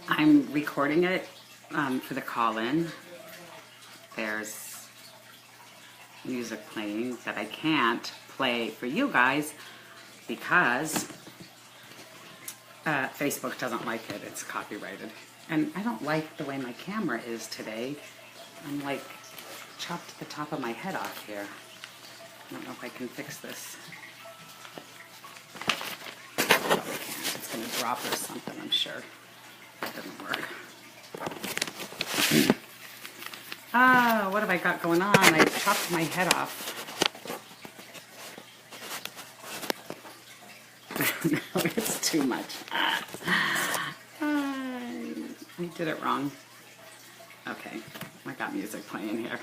I'm recording it for the call-in. There's music playing that I can't play for you guys because Facebook doesn't like it. It's copyrighted. And I don't like the way my camera is today. I'm like chopped the top of my head off here. I don't know if I can fix this. Probably can't. It's going to drop or something, I'm sure. It doesn't work. What have I got going on? I chopped my head off. No, it's too much. I did it wrong. Okay, I got music playing here.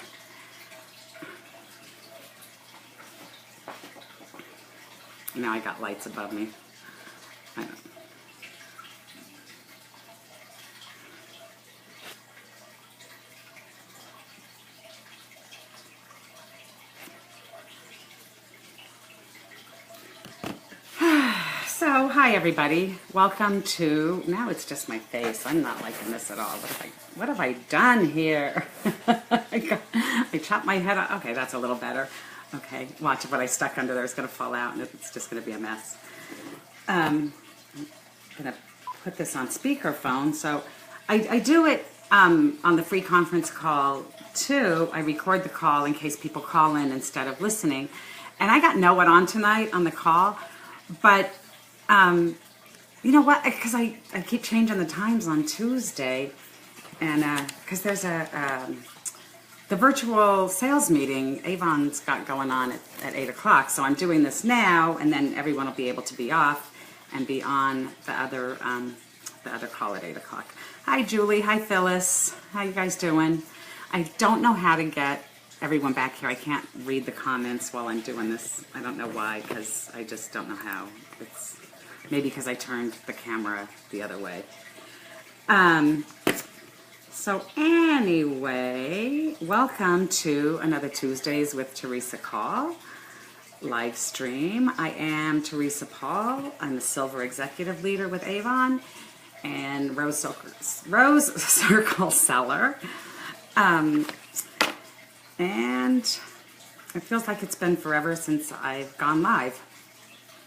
Now I got lights above me. I know. So, hi everybody. Welcome to, now it's just my face. I'm not liking this at all. What have I done here? I chopped my head off. Okay, that's a little better. Okay, watch what I stuck under there is going to fall out and it's just going to be a mess. I'm going to put this on speakerphone. So I do it on the free conference call too. I record the call in case people call in instead of listening. And I got no one on tonight on the call, but you know what? Because I keep changing the times on Tuesday, and because there's the virtual sales meeting Avon's got going on at 8 o'clock. So I'm doing this now, and then everyone will be able to be off and be on the other call at 8 o'clock. Hi, Julie. Hi, Phyllis. How you guys doing? I don't know how to get everyone back here. I can't read the comments while I'm doing this. I don't know why, because I just don't know how. It's maybe because I turned the camera the other way. So anyway, welcome to another Tuesdays with Theresa call live stream. I am Theresa Paul. I'm the Silver Executive Leader with Avon and Rose Circle Seller. And it feels like it's been forever since I've gone live.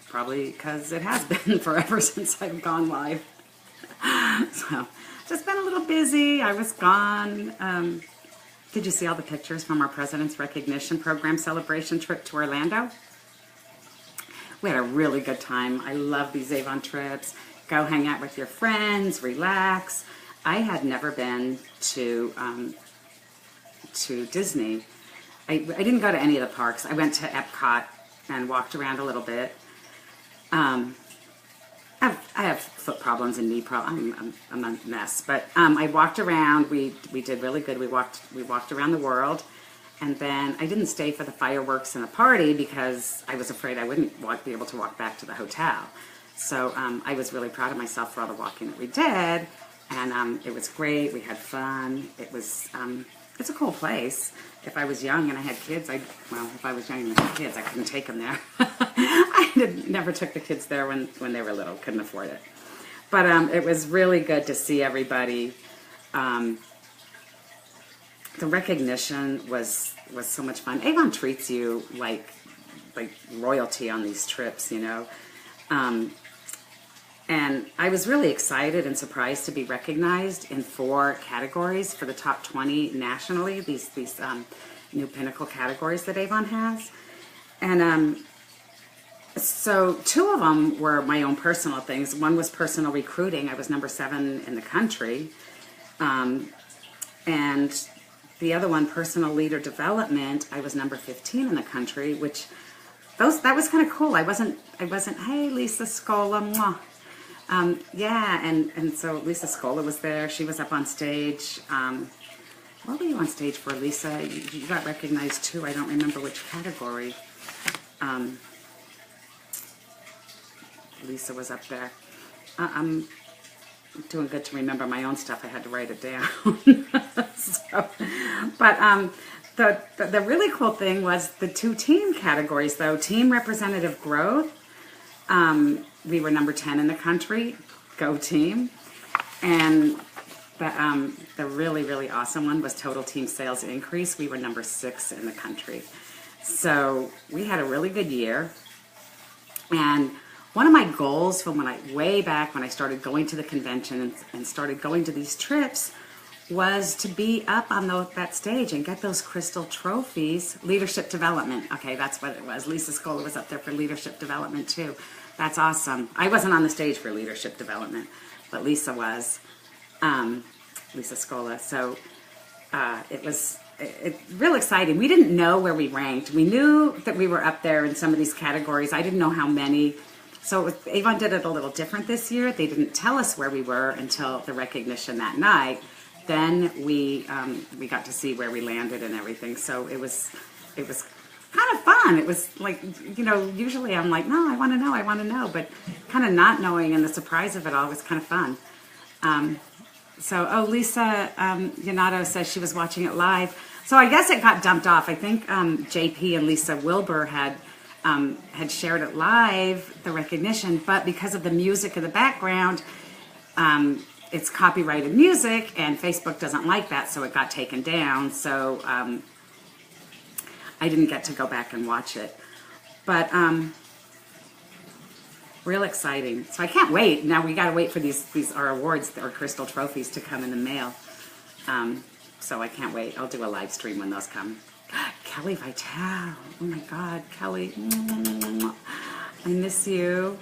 Probably because it has been forever since I've gone live. So, just been a little busy. I was gone. Did you see all the pictures from our President's Recognition Program celebration trip to Orlando? We had a really good time. I love these Avon trips. Go hang out with your friends, relax. I had never been to Disney. I didn't go to any of the parks. I went to Epcot and walked around a little bit. I have foot problems and knee problems. I'm a mess. But I walked around. We did really good. We walked around the world, and then I didn't stay for the fireworks and the party because I was afraid I wouldn't be able to walk back to the hotel. So I was really proud of myself for all the walking that we did, and it was great. We had fun. It's a cool place. If I was young and I had kids, if I was young and I had kids, I couldn't take them there. I never took the kids there when they were little, couldn't afford it. But it was really good to see everybody. The recognition was so much fun. Avon treats you like royalty on these trips, you know. And I was really excited and surprised to be recognized in 4 categories for the top 20 nationally, these new pinnacle categories that Avon has. And so 2 of them were my own personal things. One was personal recruiting. I was number 7 in the country. And the other one, personal leader development, I was number 15 in the country, which that was kind of cool. I wasn't, hey, Lisa Scola, mwah. Yeah, and so Lisa Scola was there. She was up on stage. What were you on stage for, Lisa? You got recognized too. I don't remember which category. Lisa was up there. I'm doing good to remember my own stuff. I had to write it down. The really cool thing was the 2 team categories, though. Team representative growth. We were number 10 in the country. Go team. And the really, really awesome one was total team sales increase. We were number 6 in the country. So we had a really good year. And one of my goals from way back when I started going to the convention and started going to these trips was to be up on that stage and get those crystal trophies. Leadership development. Okay, that's what it was. Lisa Scola was up there for leadership development too. That's awesome. I wasn't on the stage for leadership development, but Lisa was. Lisa Scola. So it was real exciting. We didn't know where we ranked. We knew that we were up there in some of these categories. I didn't know how many. So Avon did it a little different this year. They didn't tell us where we were until the recognition that night. Then we got to see where we landed and everything. So it was kind of fun. It was like, usually I'm like, no, I want to know. But kind of not knowing and the surprise of it all was kind of fun. Lisa Yanato says she was watching it live. So I guess it got dumped off. I think JP and Lisa Wilbur had shared it live, the recognition, but because of the music in the background, it's copyrighted music, and Facebook doesn't like that, so it got taken down. So I didn't get to go back and watch it. But real exciting. So I can't wait. Now we got to wait for these our awards, our crystal trophies, to come in the mail. So I can't wait. I'll do a live stream when those come. Kelly Vitale. Oh my God, Kelly. I miss you.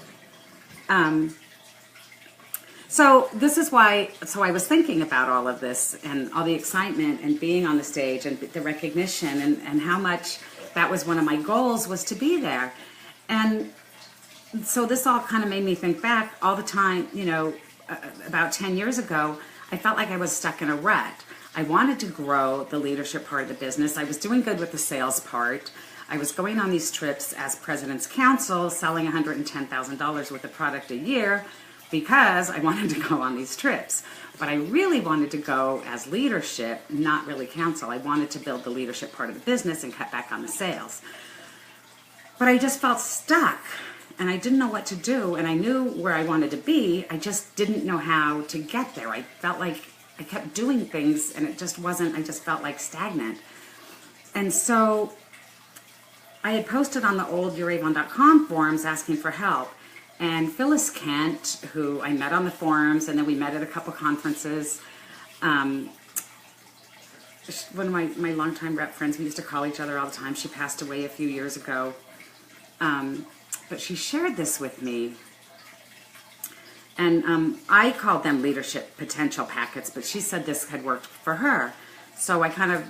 So this is why, I was thinking about all of this and all the excitement and being on the stage and the recognition and how much that was one of my goals, was to be there. And so this all kind of made me think back all the time, about 10 years ago, I felt like I was stuck in a rut. I wanted to grow the leadership part of the business. I was doing good with the sales part. I was going on these trips as President's Counsel, selling $110,000 worth of product a year because I wanted to go on these trips. But I really wanted to go as leadership, not really counsel. I wanted to build the leadership part of the business and cut back on the sales. But I just felt stuck, and I didn't know what to do, and I knew where I wanted to be. I just didn't know how to get there. I felt like I kept doing things, and it just wasn't, I just felt like stagnant. And so I had posted on the old youravon.com forums asking for help. And Phyllis Kent, who I met on the forums, and then we met at a couple conferences, one of my longtime rep friends, we used to call each other all the time. She passed away a few years ago. But she shared this with me. And I called them leadership potential packets, but she said this had worked for her. So I kind of,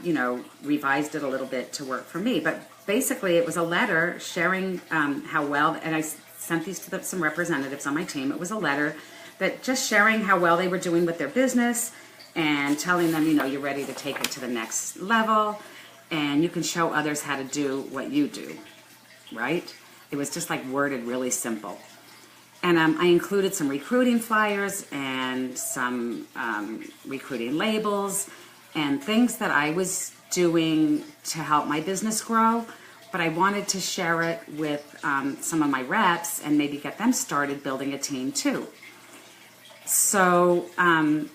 revised it a little bit to work for me. But basically it was a letter sharing how well, and I sent these to some representatives on my team. It was a letter that just sharing how well they were doing with their business and telling them, you're ready to take it to the next level and you can show others how to do what you do, right? It was just like worded really simple. And I included some recruiting flyers and some recruiting labels and things that I was doing to help my business grow. But I wanted to share it with some of my reps and maybe get them started building a team too. So I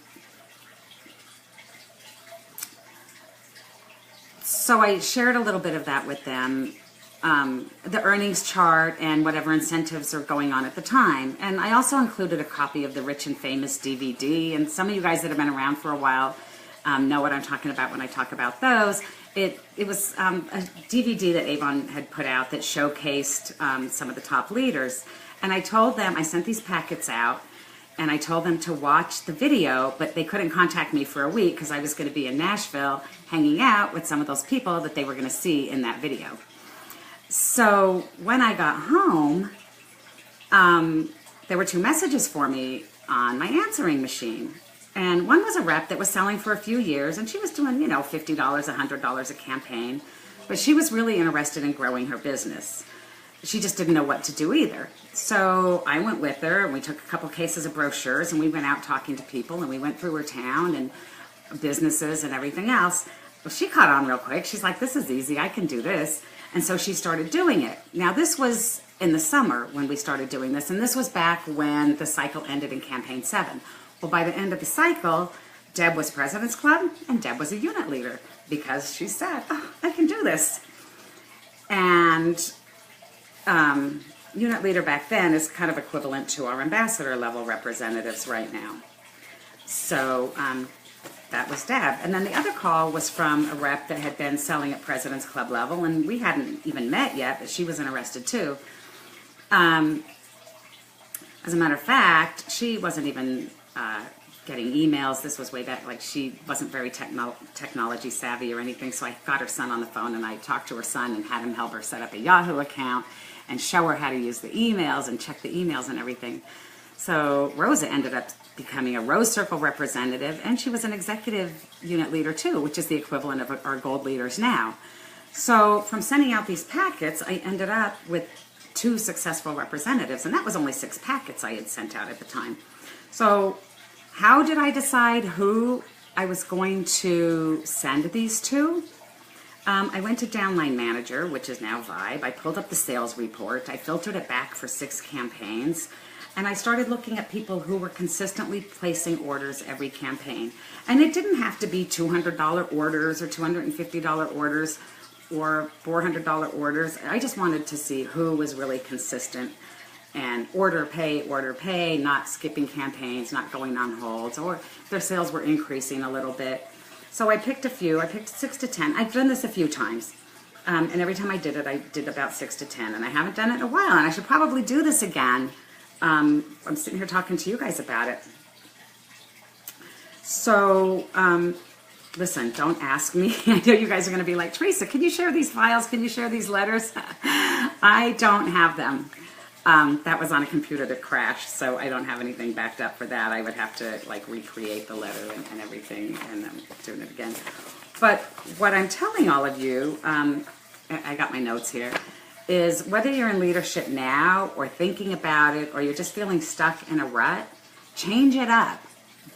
shared a little bit of that with them. The earnings chart and whatever incentives are going on at the time. And I also included a copy of the Rich and Famous DVD. And some of you guys that have been around for a while know what I'm talking about when I talk about those. It was a DVD that Avon had put out that showcased some of the top leaders. And I told them, I sent these packets out, and I told them to watch the video, but they couldn't contact me for a week because I was going to be in Nashville hanging out with some of those people that they were going to see in that video. So when I got home, there were 2 messages for me on my answering machine. And one was a rep that was selling for a few years, and she was doing, $50, $100 a campaign. But she was really interested in growing her business. She just didn't know what to do either. So I went with her, and we took a couple cases of brochures, and we went out talking to people, and we went through her town and businesses and everything else. Well, she caught on real quick. She's like, this is easy. I can do this. And so she started doing it. Now, this was in the summer when we started doing this, and this was back when the cycle ended in Campaign 7. Well, by the end of the cycle, Deb was President's Club and Deb was a unit leader because she said, oh, I can do this. And unit leader back then is kind of equivalent to our ambassador level representatives right now. So that was Deb. And then the other call was from a rep that had been selling at President's Club level, and we hadn't even met yet, but she was interested too. As a matter of fact, she wasn't even getting emails. This was way back, like she wasn't very technology savvy or anything, so I got her son on the phone and I talked to her son and had him help her set up a Yahoo account and show her how to use the emails and check the emails and everything. So Rosa ended up becoming a Rose Circle representative, and she was an executive unit leader too, which is the equivalent of our gold leaders now. So from sending out these packets, I ended up with 2 successful representatives, and that was only 6 packets I had sent out at the time. So how did I decide who I was going to send these to? I went to Downline Manager, which is now Vibe. I pulled up the sales report. I filtered it back for 6 campaigns. And I started looking at people who were consistently placing orders every campaign. And it didn't have to be $200 orders or $250 orders or $400 orders. I just wanted to see who was really consistent and order, pay, not skipping campaigns, not going on holds, or their sales were increasing a little bit. So I picked a few. I picked 6 to 10. I've done this a few times. And every time I did it, I did about 6 to 10. And I haven't done it in a while, and I should probably do this again. I'm sitting here talking to you guys about it. So, listen, don't ask me. I know you guys are going to be like, Theresa, can you share these files? Can you share these letters? I don't have them. That was on a computer that crashed, so I don't have anything backed up for that. I would have to like recreate the letter and everything, and I'm doing it again. But what I'm telling all of you, I got my notes here, is whether you're in leadership now or thinking about it or you're just feeling stuck in a rut, change it up.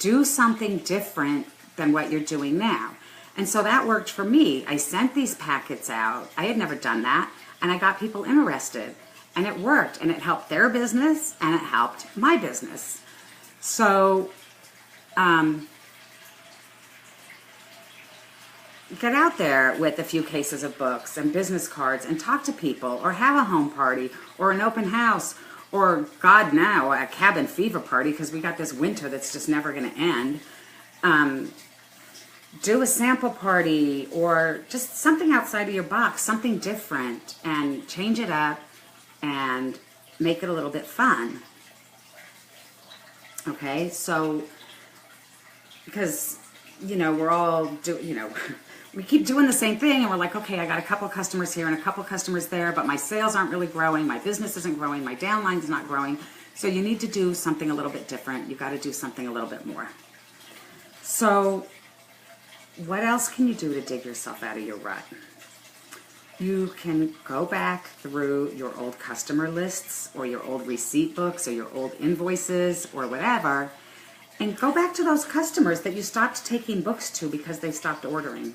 Do something different than what you're doing now. And so that worked for me. I sent these packets out. I had never done that, and I got people interested. And it worked, and it helped their business, and it helped my business. So get out there with a few cases of books and business cards and talk to people, or have a home party or an open house, or God now, a cabin fever party, because we got this winter that's just never going to end. Do a sample party or just something outside of your box, something different, and change it up and make it a little bit fun. Okay, so because we're all we keep doing the same thing, and we're like, okay, I got a couple customers here and a couple customers there, but my sales aren't really growing, my business isn't growing, my downline is not growing. So you need to do something a little bit different. You got to do something a little bit more. So what else can you do to dig yourself out of your rut? You can go back through your old customer lists or your old receipt books or your old invoices or whatever, and go back to those customers that you stopped taking books to because they stopped ordering.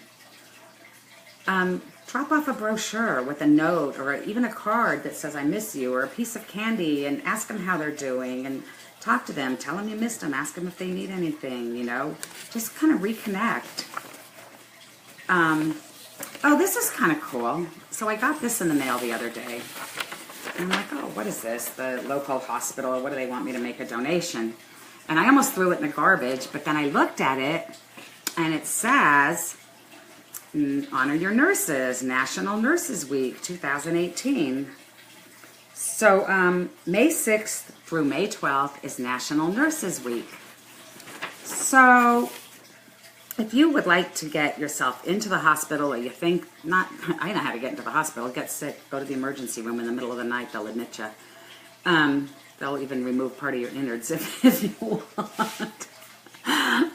Drop off a brochure with a note or even a card that says I miss you, or a piece of candy, and ask them how they're doing and talk to them. Tell them you missed them. Ask them if they need anything, Just kind of reconnect. Oh, this is kind of cool. So I got this in the mail the other day. And I'm like, oh, what is this? The local hospital, what do they want me to make a donation? And I almost threw it in the garbage, but then I looked at it, and it says, Honor Your Nurses, National Nurses Week 2018. So May 6th through May 12th is National Nurses Week. So if you would like to get yourself into the hospital, or you think, I know how to get into the hospital, get sick, go to the emergency room in the middle of the night, they'll admit you. They'll even remove part of your innards if you want.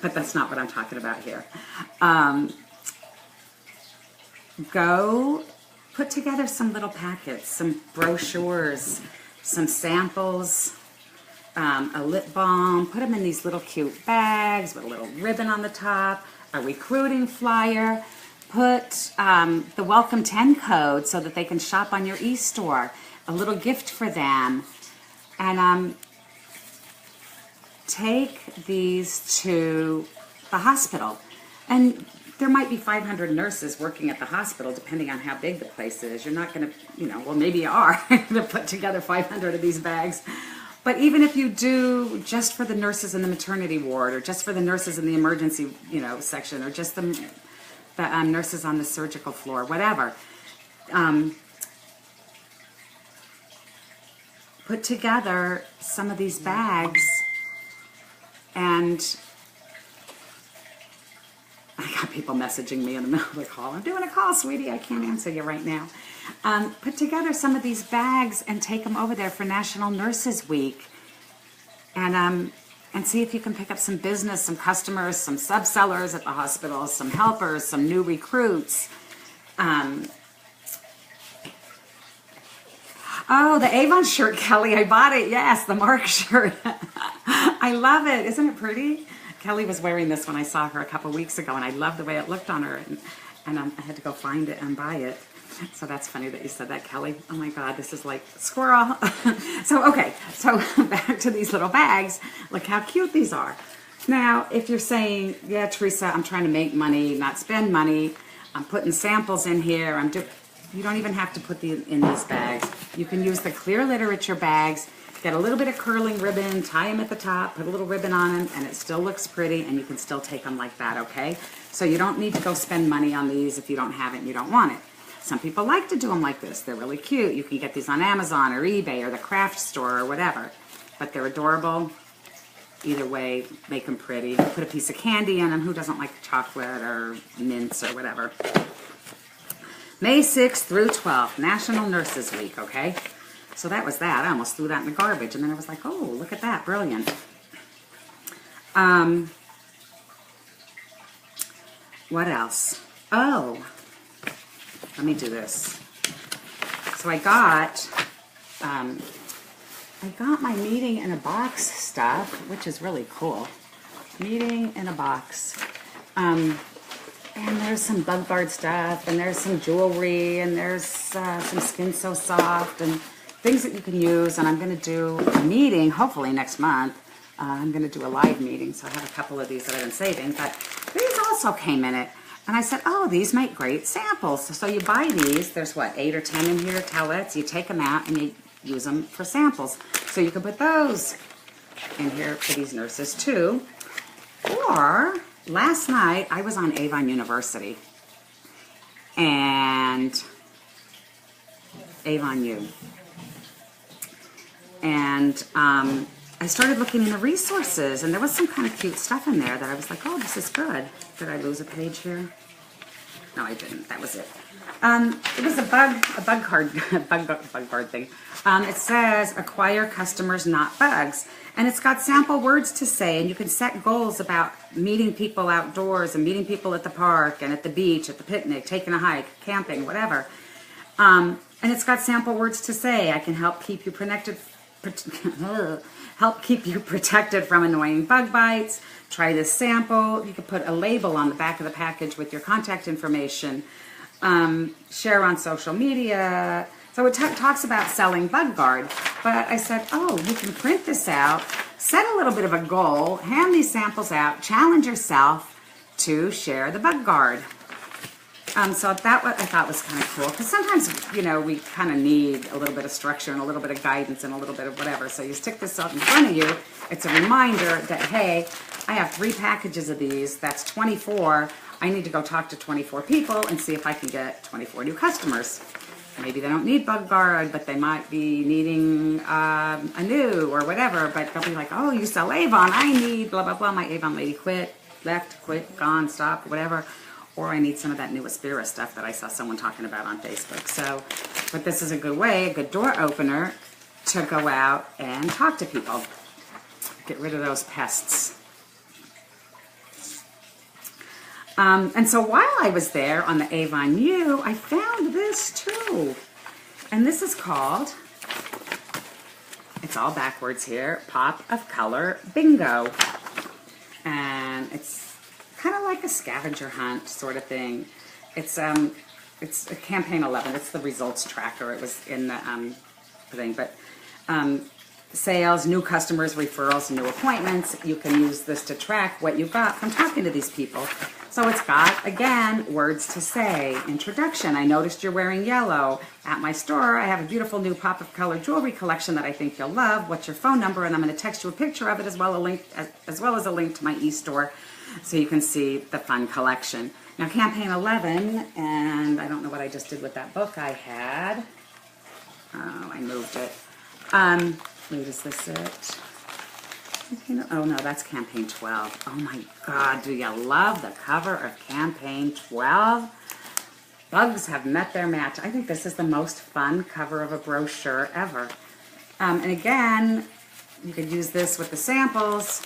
But that's not what I'm talking about here. Go put together some little packets, some brochures, some samples, a lip balm. Put them in these little cute bags with a little ribbon on the top, a recruiting flyer. Put the Welcome 10 code so that they can shop on your e-store, a little gift for them. And take these to the hospital. And there might be 500 nurses working at the hospital, depending on how big the place is. You're not going to, well, maybe you are going to put together 500 of these bags. But even if you do just for the nurses in the maternity ward, or just for the nurses in the emergency, section, or just the nurses on the surgical floor, whatever, put together some of these bags, and I got people messaging me in the middle of the call. I'm doing a call, sweetie. I can't answer you right now. Put together some of these bags and take them over there for National Nurses Week, and see if you can pick up some business, some customers, some sub-sellers at the hospital, some helpers, some new recruits. Oh, the Avon shirt, Kelly. I bought it. Yes, the Mark shirt. I love it. Isn't it pretty? Kelly was wearing this when I saw her a couple weeks ago, and I loved the way it looked on her, and I had to go find it and buy it. So that's funny that you said that, Kelly. Oh my God, this is like squirrel. So back to these little bags. Look how cute these are. Now, if you're saying, yeah, Theresa, I'm trying to make money, not spend money. I'm putting samples in here. You don't even have to put these in these bags. You can use the clear literature bags. Get a little bit of curling ribbon, tie them at the top, put a little ribbon on them, and it still looks pretty, and you can still take them like that, okay? So you don't need to go spend money on these if you don't have it and you don't want it. Some people like to do them like this. They're really cute. You can get these on Amazon or eBay or the craft store or whatever. But they're adorable. Either way, make them pretty. Put a piece of candy in them. Who doesn't like chocolate or mints or whatever? May 6th through 12th, National Nurses Week, okay? So that was that. I almost threw that in the garbage, and then I was like, oh, look at that. Brilliant. What else? Oh, let me do this. So I got my meeting in a box stuff, which is really cool. Meeting in a box. And there's some Bug Guard stuff, and there's some jewelry, and there's some Skin So Soft, and things that you can use. And I'm going to do a meeting, hopefully next month. I'm going to do a live meeting, so I have a couple of these that I've been saving. But these also came in it. And I said, oh, these make great samples. So you buy these. There's, 8 or 10 in here, tellets. You take them out, and you use them for samples. So you can put those in here for these nurses, too. Or, last night, I was on Avon University. And Avon U. And I started looking in the resources, and there was some kind of cute stuff in there that I was like, oh, this is good. Did I lose a page here? No, I didn't. That was it. It was a bug card thing. It says, acquire customers, not bugs. And it's got sample words to say, and you can set goals about meeting people outdoors and meeting people at the park and at the beach, at the picnic, taking a hike, camping, whatever. And it's got sample words to say. I can help keep you protected from annoying bug bites. Try this sample. You can put a label on the back of the package with your contact information. Share on social media. So it talks about selling Bug Guard. But I said, oh, you can print this out, set a little bit of a goal, hand these samples out, challenge yourself to share the Bug Guard. So that I thought was kind of cool, because sometimes, we kind of need a little bit of structure and a little bit of guidance and a little bit of whatever. So you stick this up in front of you. It's a reminder that, hey, I have 3 packages of these. That's 24. I need to go talk to 24 people and see if I can get 24 new customers. Maybe they don't need Bug Guard, but they might be needing a new or whatever. But they'll be like, oh, you sell Avon. I need blah, blah, blah. My Avon lady quit, left, quit, gone, stopped, whatever. Or I need some of that new Aspira stuff that I saw someone talking about on Facebook. So, but this is a good way, a good door opener to go out and talk to people. Get rid of those pests. And so while I was there on the Avon U, I found this too. And this is called, it's all backwards here, Pop of Color Bingo. And it's kind of like a scavenger hunt sort of thing. It's a campaign 11. It's the results tracker. It was in the thing, but sales, new customers, referrals, new appointments. You can use this to track what you got from talking to these people. So it's got, again, words to say. Introduction, I noticed you're wearing yellow. At my store, I have a beautiful new pop of color jewelry collection that I think you'll love. What's your phone number? And I'm going to text you a picture of it as well as a link to my e-store so you can see the fun collection. Now, campaign 11, and I don't know what I just did with that book I had. Oh, I moved it. Wait, is this it? Oh no, that's campaign 12. Oh my God, do you love the cover of campaign 12? Bugs have met their match. I think this is the most fun cover of a brochure ever. And again, you could use this with the samples.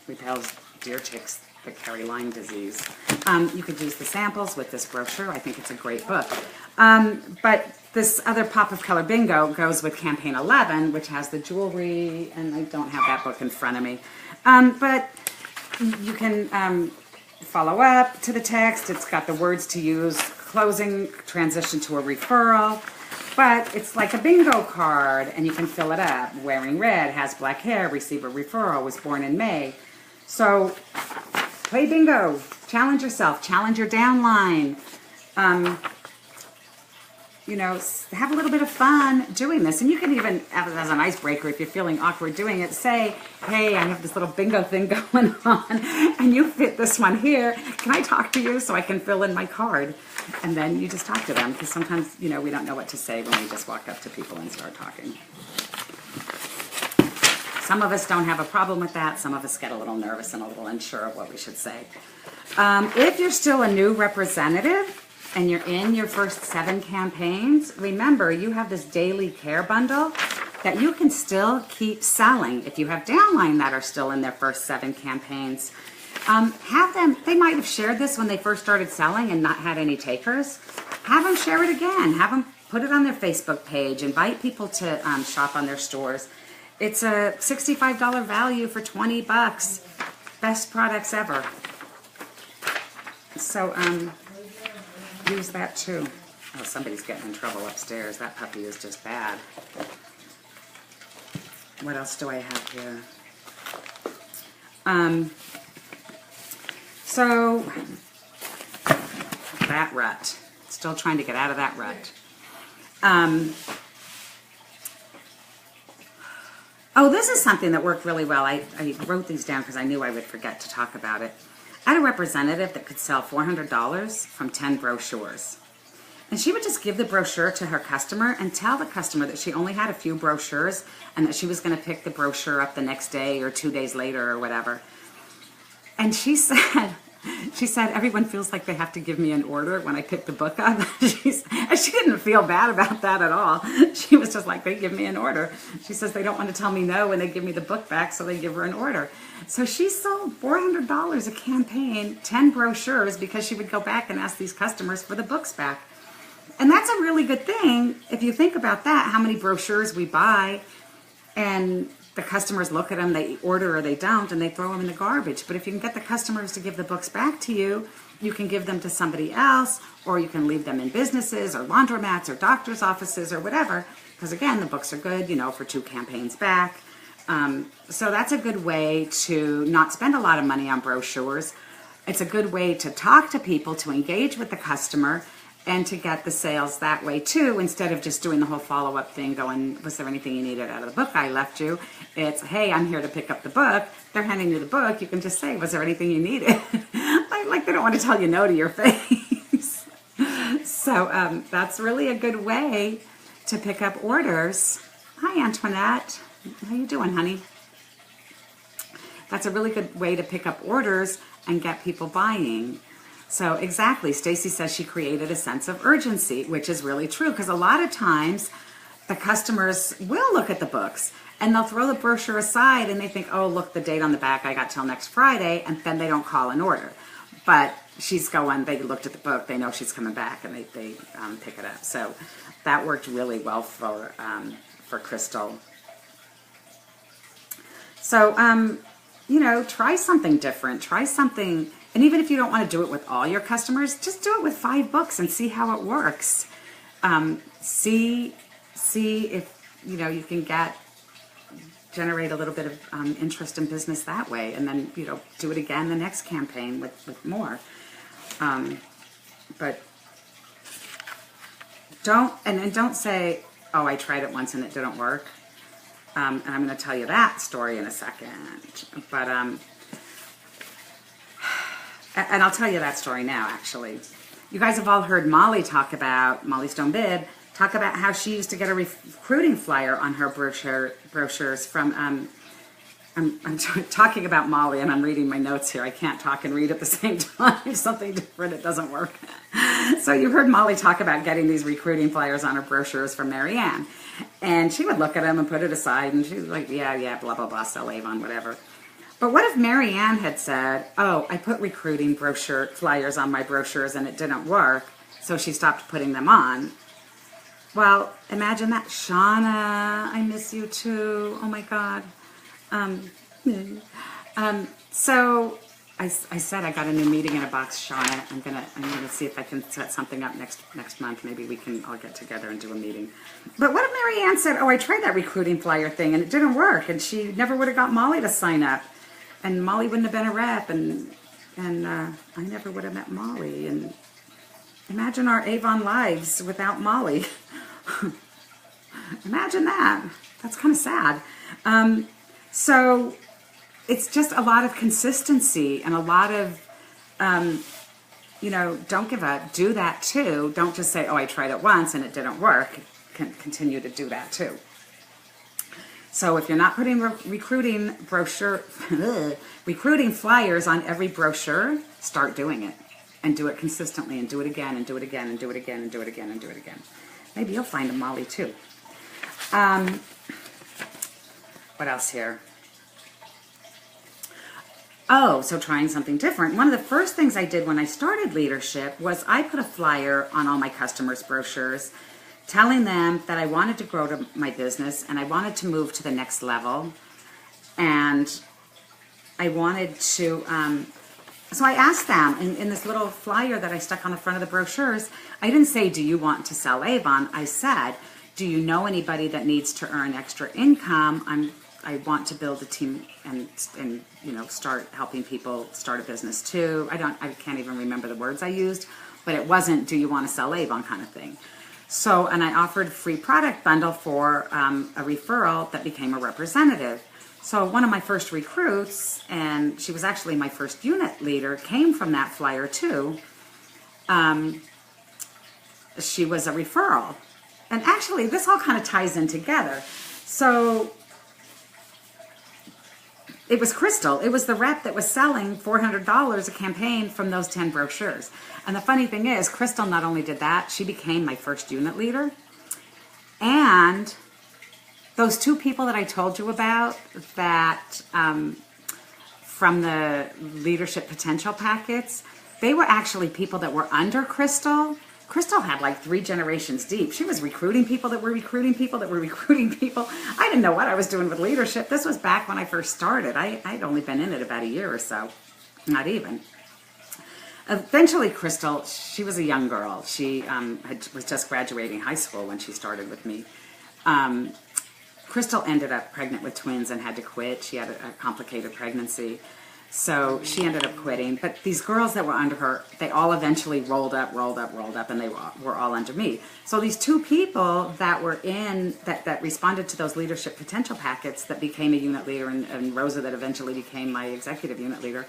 Repels deer ticks that carry Lyme disease. You could use the samples with this brochure. I think it's a great book. But this other pop of color bingo goes with campaign 11, which has the jewelry, and I don't have that book in front of me. But you can follow up to the text. It's got the words to use, closing, transition to a referral. But it's like a bingo card, and you can fill it up. Wearing red, has black hair, receive a referral, was born in May. So play bingo, challenge yourself, challenge your downline. You know, have a little bit of fun doing this. And you can even have it as an icebreaker if you're feeling awkward doing it. Say, hey, I have this little bingo thing going on, and you fit this one here. Can I talk to you so I can fill in my card? And then you just talk to them, because sometimes, you know, we don't know what to say when we just walk up to people and start talking. Some of us don't have a problem with that. Some of us get a little nervous and a little unsure of what we should say. If you're still a new representative, and you're in your first 7 campaigns, remember you have this daily care bundle that you can still keep selling. If you have downline that are still in their first 7 campaigns, have them, they might have shared this when they first started selling and not had any takers. Have them share it again. Have them put it on their Facebook page. Invite people to shop on their stores. It's a $65 value for 20 bucks. Best products ever. So, use that too. Oh, somebody's getting in trouble upstairs. That puppy is just bad. What else do I have here? So, that rut. Still trying to get out of that rut. Oh, this is something that worked really well. I wrote these down because I knew I would forget to talk about it. I had a representative that could sell $400 from 10 brochures. And she would just give the brochure to her customer and tell the customer that she only had a few brochures and that she was going to pick the brochure up the next day or 2 days later or whatever. And she said, everyone feels like they have to give me an order when I pick the book up. And she didn't feel bad about that at all. She was just like, they give me an order. She says they don't want to tell me no when they give me the book back, so they give her an order. So she sold $400 a campaign, 10 brochures, because she would go back and ask these customers for the books back. And that's a really good thing. If you think about that, how many brochures we buy, and the customers look at them, they order or they don't, and they throw them in the garbage. But if you can get the customers to give the books back to you, you can give them to somebody else, or you can leave them in businesses or laundromats or doctor's offices or whatever. Because again, the books are good, you know, for 2 campaigns back. So that's a good way to not spend a lot of money on brochures. It's a good way to talk to people, to engage with the customer, and to get the sales that way too, instead of just doing the whole follow-up thing going, was there anything you needed out of the book I left you? It's, hey, I'm here to pick up the book. They're handing you the book. You can just say, was there anything you needed? Like they don't want to tell you no to your face. So that's really a good way to pick up orders. Hi, Antoinette. How you doing, honey? That's a really good way to pick up orders and get people buying. So exactly, Stacy says she created a sense of urgency, which is really true, because a lot of times the customers will look at the books and they'll throw the brochure aside and they think, oh, look, the date on the back, I got till next Friday, and then they don't call an order. But she's going, they looked at the book, they know she's coming back, and they pick it up. So that worked really well for Crystal. So, you know, try something different, try something. And even if you don't want to do it with all your customers, just do it with 5 books and see how it works. See if you know, you can generate a little bit of interest in business that way, and then, you know, do it again the next campaign with more. But don't say, oh, I tried it once and it didn't work. And I'm going to tell you that story in a second. But and I'll tell you that story now, actually. You guys have all heard Molly Stone Bid, talk about how she used to get a recruiting flyer on her brochures from, I'm talking about Molly and I'm reading my notes here. I can't talk and read at the same time. Something different, it doesn't work. So you heard Molly talk about getting these recruiting flyers on her brochures from Marianne. And she would look at them and put it aside and she was like, yeah, blah, blah, blah, sell Avon, whatever. But what if Marianne had said, oh, I put recruiting brochure flyers on my brochures and it didn't work, so she stopped putting them on? Well, imagine that. Shauna, I miss you too. Oh my God. So I said I got a new meeting in a box, Shauna. I'm gonna see if I can set something up next month. Maybe we can all get together and do a meeting. But what if Marianne said, oh, I tried that recruiting flyer thing and it didn't work, and she never would have got Molly to sign up, and Molly wouldn't have been a rep, and I never would have met Molly. And imagine our Avon lives without Molly. Imagine that. That's kind of sad. So it's just a lot of consistency and a lot of, you know, don't give up. Do that too. Don't just say, oh, I tried it once and it didn't work. Continue to do that too. So if you're not putting recruiting flyers on every brochure, start doing it. And do it consistently, and do it again, and do it again, and do it again, and do it again, and do it again. Maybe you'll find a Molly too. What else here? Oh, so trying something different. One of the first things I did when I started leadership was I put a flyer on all my customers' brochures telling them that I wanted to grow to my business and I wanted to move to the next level. And I wanted to, so I asked them in this little flyer that I stuck on the front of the brochures, I didn't say, do you want to sell Avon? I said, do you know anybody that needs to earn extra income? I want to build a team and you know, start helping people start a business too. I can't even remember the words I used, but it wasn't, do you want to sell Avon kind of thing. So, and I offered a free product bundle for a referral that became a representative. So one of my first recruits, and she was actually my first unit leader, came from that flyer too. She was a referral. And actually, this all kind of ties in together. So it was Crystal. It was the rep that was selling $400 a campaign from those 10 brochures. And the funny thing is, Crystal not only did that, she became my first unit leader. And those two people that I told you about that from the leadership potential packets, they were actually people that were under Crystal. Crystal had like 3 generations deep. She was recruiting people that were recruiting people that were recruiting people. I didn't know what I was doing with leadership. This was back when I first started. I'd only been in it about a year or so, not even. Eventually, Crystal, she was a young girl. She was just graduating high school when she started with me. Crystal ended up pregnant with twins and had to quit. She had a complicated pregnancy. So she ended up quitting. But these girls that were under her, they all eventually rolled up, and they were all under me. So these 2 people that were in, that responded to those leadership potential packets that became a unit leader, and Rosa that eventually became my executive unit leader,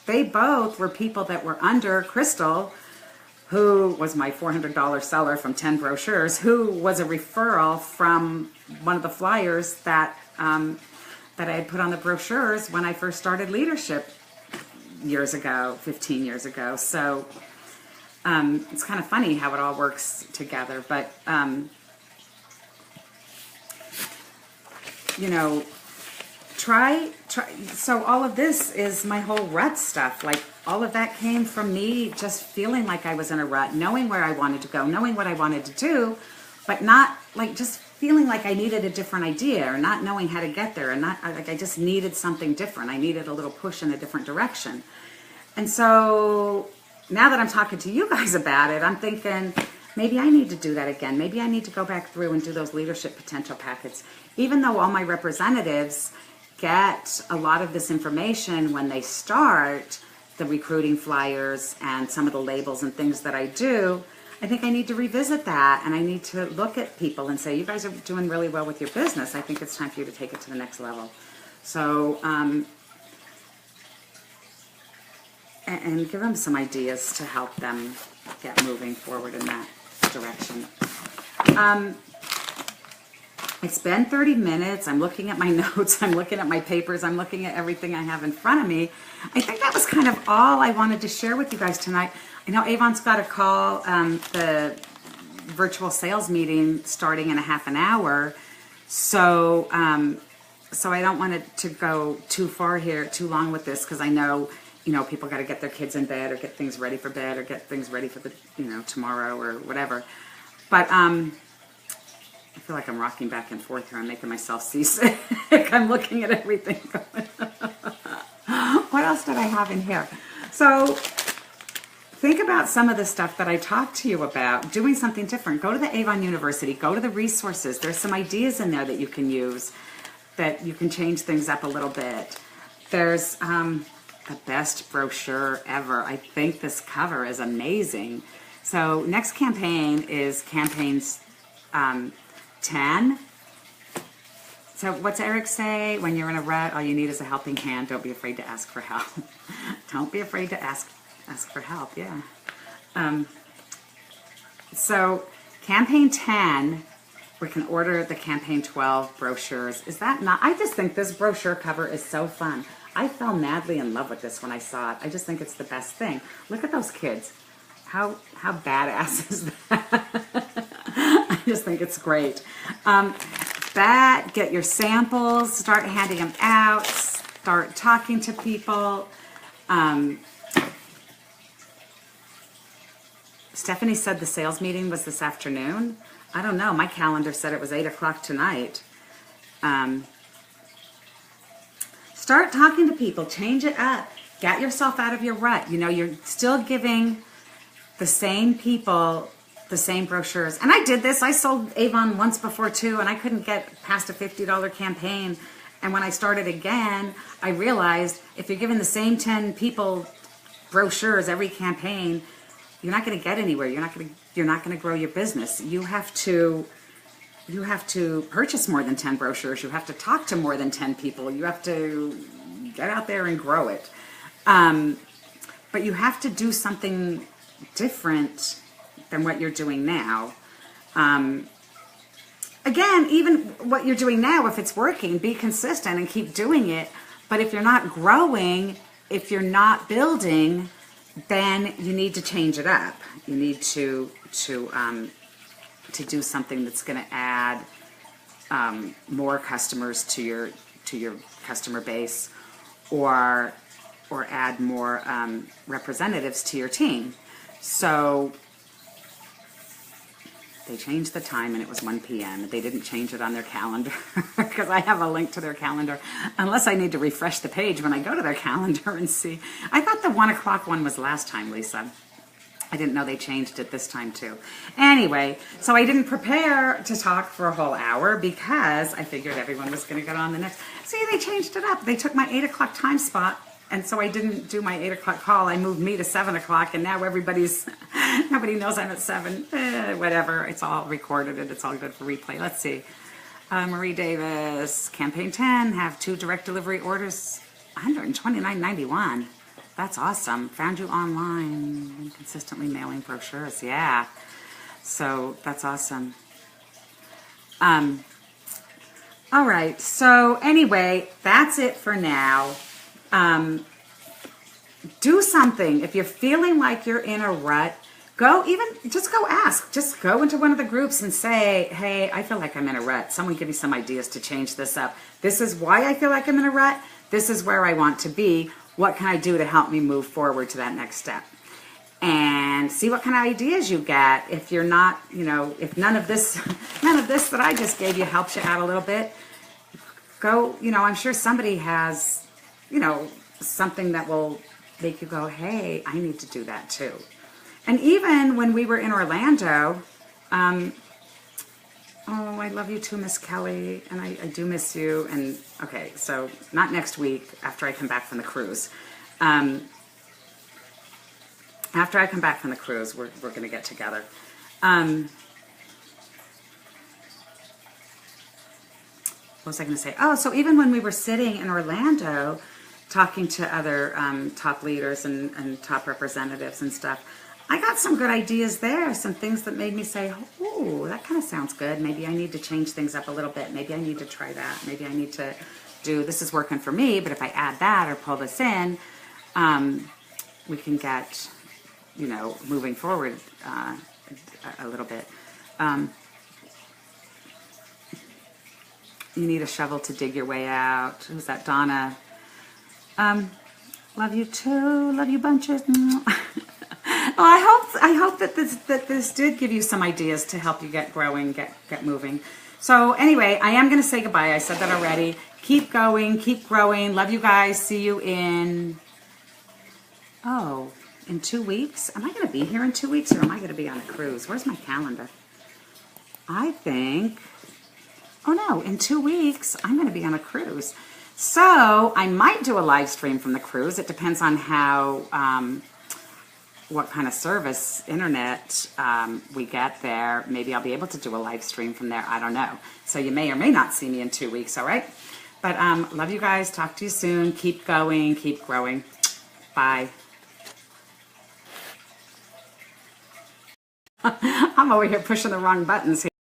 they both were people that were under Crystal, who was my $400 seller from 10 brochures, who was a referral from one of the flyers that I had put on the brochures when I first started leadership years ago, 15 years ago. So it's kind of funny how it all works together. But, you know, try. So all of this is my whole rut stuff. Like, all of that came from me just feeling like I was in a rut, knowing where I wanted to go, knowing what I wanted to do, but not like just feeling like I needed a different idea, or not knowing how to get there, and not like I just needed something different. I needed a little push in a different direction. And so now that I'm talking to you guys about it, I'm thinking, maybe I need to do that again. Maybe I need to go back through and do those leadership potential packets. Even though all my representatives get a lot of this information when they start the recruiting flyers and some of the labels and things that I do, I think I need to revisit that, and I need to look at people and say, you guys are doing really well with your business. I think it's time for you to take it to the next level. So, and give them some ideas to help them get moving forward in that direction. It's been 30 minutes. I'm looking at my notes. I'm looking at my papers. I'm looking at everything I have in front of me. I think that was kind of all I wanted to share with you guys tonight. I know Avon's got a call, the virtual sales meeting starting in a half an hour. So, so I don't want it to go too far here, too long with this, because I know, you know, people got to get their kids in bed or get things ready for bed or get things ready for the, you know, tomorrow or whatever. But, I feel like I'm rocking back and forth here. I'm making myself seasick. I'm looking at everything going. What else did I have in here? So think about some of the stuff that I talked to you about, doing something different. Go to the Avon University. Go to the resources. There's some ideas in there that you can use, that you can change things up a little bit. There's the best brochure ever. I think this cover is amazing. So next campaign is campaigns 10. So what's Eric say? When you're in a rut, all you need is a helping hand. Don't be afraid to ask for help. Don't be afraid to ask for help, yeah. So campaign 10, we can order the campaign 12 brochures. Is that not? I just think this brochure cover is so fun. I fell madly in love with this when I saw it. I just think it's the best thing. Look at those kids. How badass is that? I just think it's great. Get your samples, start handing them out, start talking to people. Stephanie said the sales meeting was this afternoon. I don't know. My calendar said it was 8 o'clock tonight. Start talking to people. Change it up. Get yourself out of your rut. You know, you're still giving the same people the same brochures. And I did this. I sold Avon once before too, and I couldn't get past a $50 campaign. And when I started again, I realized if you're giving the same 10 people brochures every campaign, you're not going to get anywhere. You're not going to grow your business. You have to purchase more than 10 brochures. You have to talk to more than 10 people. You have to get out there and grow it. But you have to do something different than what you're doing now. Again, even what you're doing now, if it's working, be consistent and keep doing it. But if you're not growing, if you're not building, then you need to change it up. You need to do something that's going to add more customers to your customer base, or add more representatives to your team. So they changed the time, and it was 1 p.m. They didn't change it on their calendar because I have a link to their calendar, unless I need to refresh the page when I go to their calendar and see. I thought the 1 o'clock one was last time, Lisa. I didn't know they changed it this time too. Anyway, so I didn't prepare to talk for a whole hour because I figured everyone was going to get on the next. See, they changed it up. They took my 8 o'clock time spot, and so I didn't do my 8 o'clock call. I moved me to 7 o'clock, and now nobody knows I'm at 7. Whatever. It's all recorded, and it's all good for replay. Let's see. Marie Davis, campaign 10, have 2 direct delivery orders, $129.91. That's awesome. Found you online and consistently mailing brochures. Yeah. So that's awesome. All right. So anyway, that's it for now. Do something. If you're feeling like you're in a rut, just go ask. Just go into one of the groups and say, hey, I feel like I'm in a rut. Someone give me some ideas to change this up. This is why I feel like I'm in a rut. This is where I want to be. What can I do to help me move forward to that next step? And see what kind of ideas you get. If you're not, if none of this that I just gave you helps you out a little bit, go, I'm sure somebody has, something that will make you go, hey, I need to do that too. And even when we were in Orlando, oh, I love you too, Miss Kelly, and I do miss you. And okay, so not next week after I come back from the cruise. After I come back from the cruise, we're going to get together. What was I going to say? Oh, so even when we were sitting in Orlando talking to other top leaders and top representatives and stuff, I got some good ideas there, some things that made me say, oh, that kind of sounds good. Maybe I need to change things up a little bit. Maybe I need to try that. Maybe I need to do, this is working for me, but if I add that or pull this in, we can get, you know, moving forward a little bit. You need a shovel to dig your way out. Who's that? Donna. Love you too. Love you bunches. Well, I hope that this did give you some ideas to help you get growing, get moving. So anyway, I am going to say goodbye. I said that already. Keep going, keep growing. Love you guys. See you in in 2 weeks. Am I going to be here in 2 weeks, or am I going to be on a cruise? Where's my calendar? I think, oh no, in 2 weeks I'm going to be on a cruise. So I might do a live stream from the cruise. It depends on how what kind of service, internet, we get there. Maybe I'll be able to do a live stream from there. I don't know. So you may or may not see me in 2 weeks, all right? But love you guys. Talk to you soon. Keep going. Keep growing. Bye. I'm over here pushing the wrong buttons here.